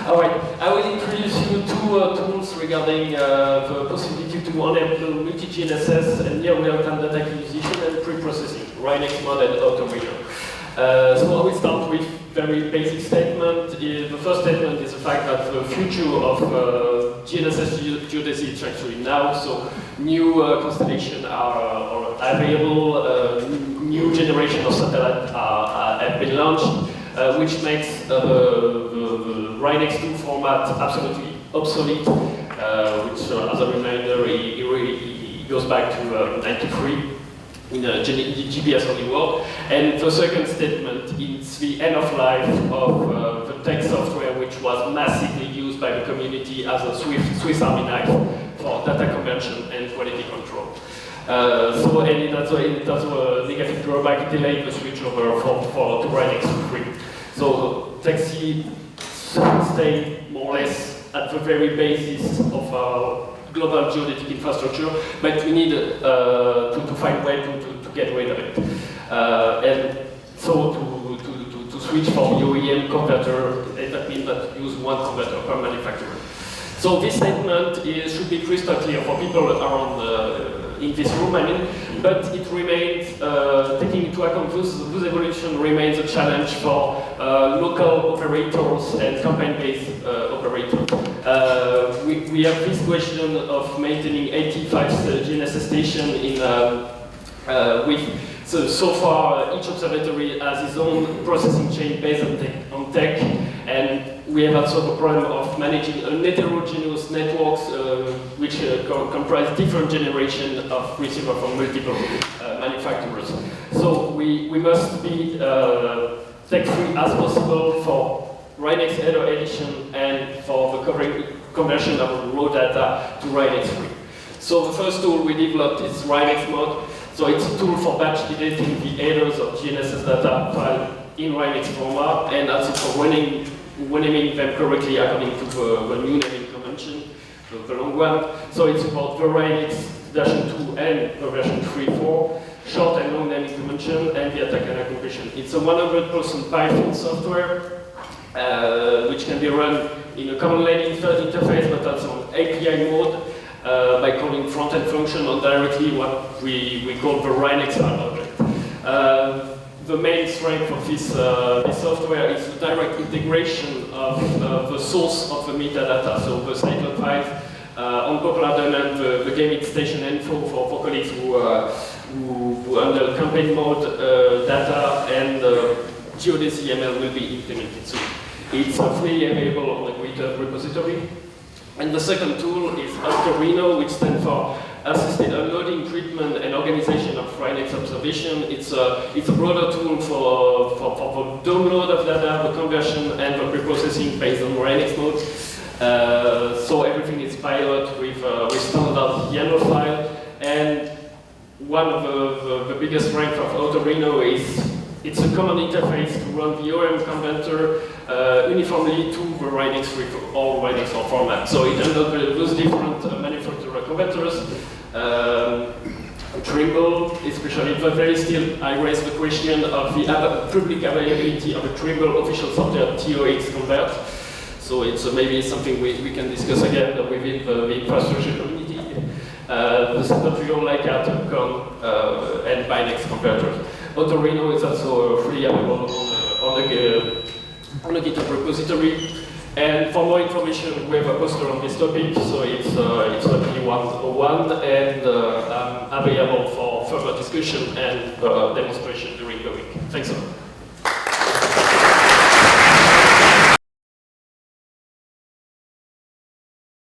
All right, I will introduce you two tools regarding the possibility to enable multi-GNSS and near real-time data acquisition and pre-processing, Rinexmod and Autorino. So I will start with very basic statement. The first statement is the fact that the future of GNSS geodesy is actually now, so new constellations are available, new generation of satellites have been launched, which makes the Rinex2 format absolutely obsolete, which, as a reminder, it goes back to 93 in the GPS-only world. And the second statement is the end of life of the tech software, which was massively used by the community as a Swiss Army knife for data conversion and quality control. And that's a negative drawback, delayed the switch over to Rinex3. So Taxi stay more or less at the very basis of our global geodetic infrastructure, but we need to find a way to get rid of it. And so to switch from OEM converter, that means that use one converter per manufacturer. So this statement should be crystal clear for people around in this room, I mean, but it remains, taking into account this evolution remains a challenge for local operators and campaign-based operators. We have this question of maintaining 85 GNSS stations in so far each observatory has its own processing chain based on tech, and we have also the problem of managing a heterogeneous networks which comprise different generations of receivers from multiple manufacturers. So we must be tech-free as possible for Rinex header edition and for the conversion of raw data to Rinex3. So the first tool we developed is Rinexmod. So it's a tool for batch editing the headers of GNSS data file in Rinex format, and also for renaming them correctly according to the new naming convention, the long one. So it's about the Rinex version 2 and the version 3.4, short and long naming convention, and the attack and compression. It's a 100% Python software, which can be run in a command line interface, but also on API mode, by calling front-end function on directly what we call the Rinex file object. The main strength of this software is the direct integration of the source of the metadata, so the cyclone files, on popular demand, the gaming station info for colleagues who handle campaign mode data, and geodesy ML will be implemented soon. It's freely available on the GitHub repository. And the second tool is Autorino, which stands for Assisted Unloading, Treatment, and Organization of Rinex Observation. It's a broader tool for the download of data, the conversion, and the preprocessing based on Rinexmod. So everything is pilot with standard YAML file. And one of the biggest strengths of Autorino is it's a common interface to run the OM converter uniformly to the Rinex3 or Rinexmod format. So it handles those different manufacturer converters. Trimble, especially, but very still, I raise the question of the public availability of a Trimble official software TOX convert. So it's maybe something we can discuss again within the infrastructure community. The software like Atomcom and Binex converters. Autorino is also freely available on the GitHub repository. And for more information, we have a poster on this topic, so it's roughly 101, and I'm available for further discussion and demonstration during the week. Thanks a lot.